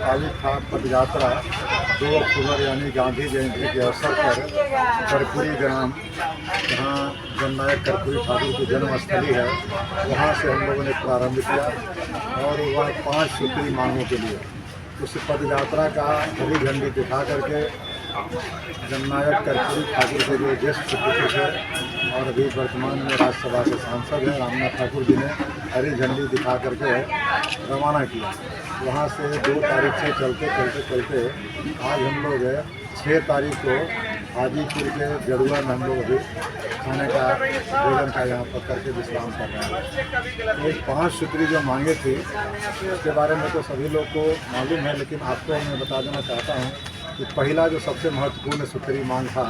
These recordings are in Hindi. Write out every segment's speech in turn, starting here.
मुताबिक था पदयात्रा 2 अक्टूबर यानी गांधी जयंती के अवसर पर कर्पूरी ग्राम, जहाँ जननायक कर्पूरी ठाकुर की जन्मस्थली है, वहाँ से हम लोगों ने प्रारंभ किया और वह 5 सूत्री मांगों के लिए उस पदयात्रा का हरी झंडी दिखा करके जननायक कर्पूरी ठाकुर के जो ज्येष्ठ पुत्र है और अभी वर्तमान में राज्यसभा के सांसद हैं रामनाथ ठाकुर जी ने हरी झंडी दिखा करके रवाना किया। वहाँ से 2 तारीख से चलते आज हम लोग 6 तारीख को हाजीपुर के जड़ुआ में हम लोग अभी खाने का भोजन का यहाँ पर करके विश्राम कर रहे हैं। ये 5 सूत्री जो मांगे थी उसके बारे में तो सभी लोग को मालूम है, लेकिन आपको मैं बता देना चाहता हूँ कि पहला जो सबसे महत्वपूर्ण सूत्री मांग था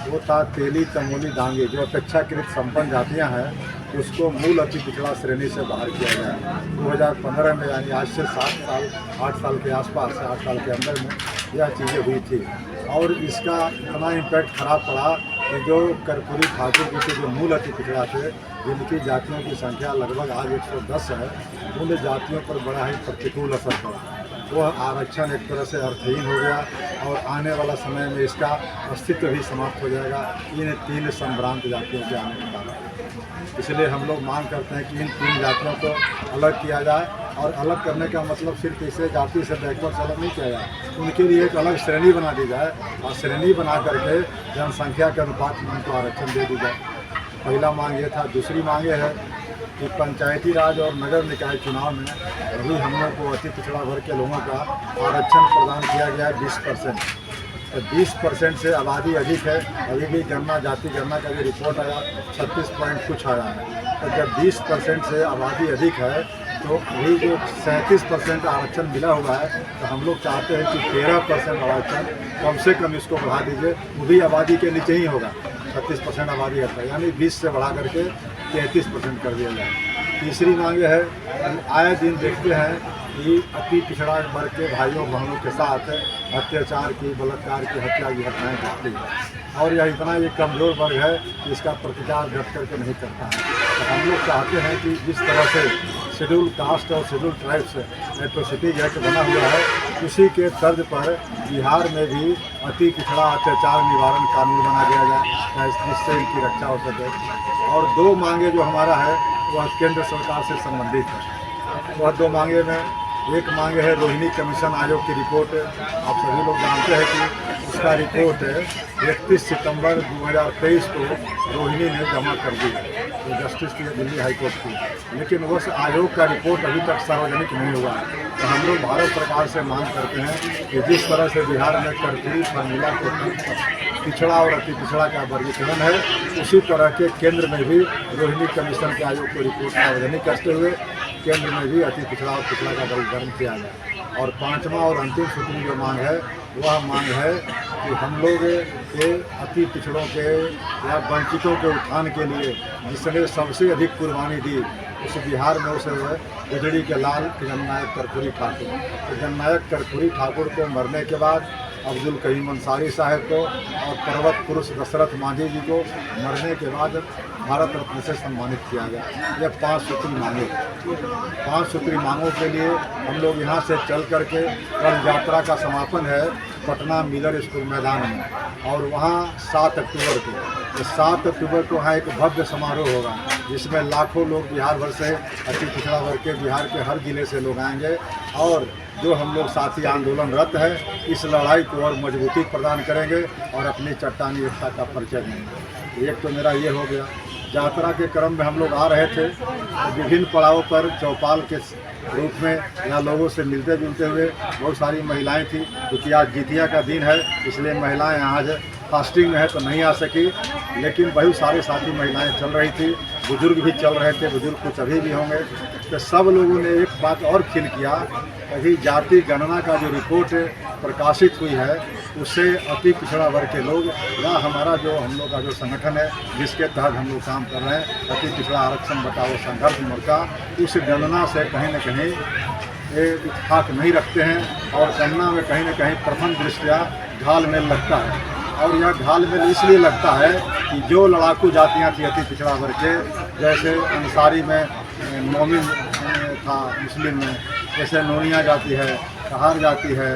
वो था तेली तमोली दांगे, जो अपेक्षाकृत संपन्न जातियाँ हैं उसको मूल अति पिछड़ा श्रेणी से बाहर किया गया। 2015 में यानी आज से 8 साल के आसपास, 8 साल के अंदर में यह चीज़ें हुई थी और इसका इतना इम्पैक्ट खराब पड़ा कि जो कर्पूरी ठाकुर जी के जो मूल अति पिछड़ा थे, जिनकी जातियों की संख्या लगभग आज 110 है, उन जातियों पर बड़ा ही प्रतिकूल असर पड़ा। वह आरक्षण एक तरह से अर्थहीन हो गया और आने वाला समय में इसका अस्तित्व भी समाप्त हो जाएगा इन 3 संभ्रांत जातियों के आने के कारण। इसलिए हम लोग मांग करते हैं कि इन 3 जातियों को अलग किया जाए और अलग करने का मतलब सिर्फ इसे जाति से बैकवर्ड से अलग नहीं किया जाए, उनके लिए एक अलग श्रेणी बना दी जाए और श्रेणी बना करके जनसंख्या के अनुपात में उनको आरक्षण दे दी जाए। पहला मांग ये था। दूसरी मांगे है कि पंचायती राज और नगर निकाय चुनाव में अभी हम लोग को अति पिछड़ा वर्ग के लोगों का आरक्षण प्रदान किया गया है 20%। तो 20% से आबादी अधिक है। अभी भी जाति गणना का जो रिपोर्ट आया 36 पॉइंट कुछ आया है। तो जब 20% से आबादी अधिक है तो अभी जो 37% आरक्षण मिला हुआ है, तो हम लोग चाहते हैं कि 13% आरक्षण कम से कम इसको बढ़ा दीजिए। वो भी आबादी के नीचे ही होगा, 36% आबादी है, यानी 20 से बढ़ा करके 33% कर दिया जाए। तीसरी मांग है, आए दिन देखते हैं कि अति पिछड़ा वर्ग के भाइयों बहनों के साथ अत्याचार की, बलात्कार की, हत्या की घटनाएँ घटती हैं और यह इतना एक कमज़ोर वर्ग है कि इसका प्रतिकार डट करके नहीं करता है। तो हम लोग चाहते हैं कि जिस तरह से शेड्यूल कास्ट और शेड्यूल ट्राइब्स एट्रोसिटीज एक्ट बना हुआ है, उसी के तर्ज पर बिहार में भी अति पिछड़ा अत्याचार निवारण कानून बना दिया जाए जिससे इनकी रक्षा हो सके। और 2 मांगे जो हमारा है वह केंद्र सरकार से संबंधित है। वह 2 मांगे में एक मांग है रोहिणी कमीशन आयोग की रिपोर्ट। आप सभी लोग जानते हैं कि उसका रिपोर्ट 31 सितंबर 2023 को रोहिणी ने जमा कर दी है, तो जस्टिस थी दिल्ली हाईकोर्ट की, लेकिन उस आयोग का रिपोर्ट अभी तक सार्वजनिक नहीं हुआ है। तो हम लोग भारत सरकार से मांग करते हैं कि जिस तरह से बिहार में कर्पूरी फार्मूला के पिछड़ा और अति पिछड़ा का वर्गीकरण है, उसी तरह के केंद्र में भी रोहिणी कमीशन के आयोग को रिपोर्ट सार्वजनिक करते हुए केंद्र में भी अति पिछड़ा और पिछड़ा का वर्गीकरण किया जाए। और 5वां और अंतिम सूत्री जो मांग है वह मांग है कि हम लोग के अति पिछड़ों के या वंचितों के उत्थान के लिए जिसने सबसे अधिक कुर्बानी दी उस बिहार में उसे गुजरी के लाल जननायक कर्पूरी ठाकुर। तो जननायक कर्पूरी ठाकुर को मरने के बाद अब्दुल करीम अंसारी साहब को और पर्वत पुरुष दशरथ मांझी जी को मरने के बाद भारत रत्न से सम्मानित किया गया। यह 5 सूत्री मांगे। 5 सूत्री मांगों के लिए हम लोग यहाँ से चल करके कल यात्रा का समापन है पटना मिलर स्कूल मैदान में और वहाँ 7 अक्टूबर को, तो 7 अक्टूबर को वहाँ एक भव्य समारोह होगा जिसमें लाखों लोग बिहार भर से अति पिछड़ा वर्ग के बिहार के हर जिले से लोग आएंगे और जो हम लोग साथी आंदोलनरत है इस लड़ाई को और मजबूती प्रदान करेंगे और अपनी चट्टानी एकता का परिचय देंगे। एक तो मेरा ये हो गया। यात्रा के क्रम में हम लोग आ रहे थे तो विभिन्न पड़ावों पर चौपाल के रूप में यहाँ लोगों से मिलते जुलते हुए बहुत सारी महिलाएं थी, क्योंकि आज जितिया का दिन है इसलिए महिलाएं आज फास्टिंग में है तो नहीं आ सकी, लेकिन बहुत सारे साथी महिलाएं चल रही थी, बुजुर्ग भी चल रहे थे, बुजुर्ग कुछ अभी भी होंगे। तो सब लोगों ने एक बात और फील किया, अभी जाति गणना का जो रिपोर्ट प्रकाशित हुई है उससे अति पिछड़ा वर्ग के लोग या हमारा जो हम लोग का जो संगठन है जिसके तहत हम लोग काम कर रहे हैं अति पिछड़ा आरक्षण बचाओ संघर्ष मोर्चा, उस गणना से कहीं न कहीं इत्तेफाक नहीं रखते हैं और गणना में कहीं न कहीं प्रथम दृष्टया घालमेल लगता है। और यह घालमेल इसलिए लगता है कि जो लड़ाकू जातियाँ थी अति पिछड़ा वर्ग के, जैसे अंसारी में मोमिन था, मुस्लिम में जैसे नोनिया जाति है, कहार जाति है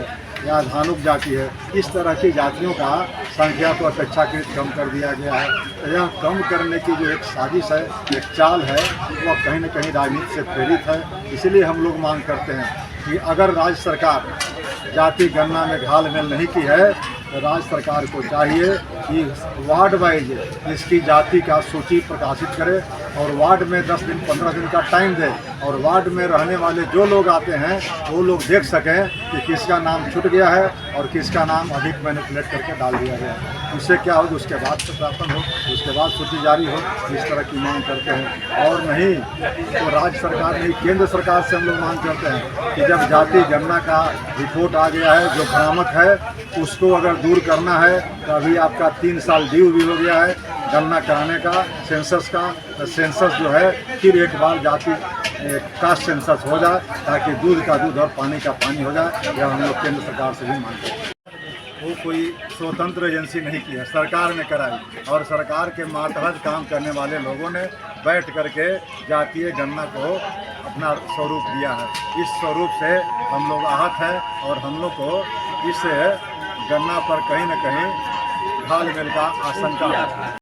या धानुक जाति है, इस तरह की जातियों का संख्या को अपेक्षाकृत कम कर दिया गया है। तो यह कम करने की जो एक साजिश है, एक चाल है, वह कहीं न कहीं राजनीति से प्रेरित है। इसलिए हम लोग मांग करते हैं कि अगर राज्य सरकार जाति गणना में घालमेल नहीं की है तो राज्य सरकार को चाहिए कि वार्ड वाइज इसकी जाति का सूची प्रकाशित करे और वार्ड में 10 दिन 15 दिन का टाइम दे और वार्ड में रहने वाले जो लोग आते हैं वो लोग देख सकें कि किसका नाम छूट गया है और किसका नाम अधिक मैनिपुलेट करके डाल दिया गया है। उससे क्या हो, उसके बाद सत्यापन हो, उसके बाद सूची जारी हो, इस तरह की मांग करते हैं। और नहीं तो राज्य सरकार नहीं, केंद्र सरकार से हम लोग मांग करते हैं कि जब जाति गणना का रिपोर्ट आ गया है जो भ्रामक है उसको अगर दूर करना है तो अभी आपका 3 साल ड्यू भी हो गया है गणना कराने का, सेंसस का। सेंसस जो है फिर एक बार जाति कास्ट सेंसस हो जाए ताकि दूध का दूध और पानी का पानी हो जाए। यह हम लोग केंद्र सरकार से भी मांगते हैं। वो कोई स्वतंत्र एजेंसी नहीं की है, सरकार ने कराई और सरकार के मातहत काम करने वाले लोगों ने बैठ करके जातीय गणना को अपना स्वरूप दिया है। इस स्वरूप से हम लोग आहत हैं और हम लोग को इस गणना पर कहीं न कहीं घालमेल का आशंका है।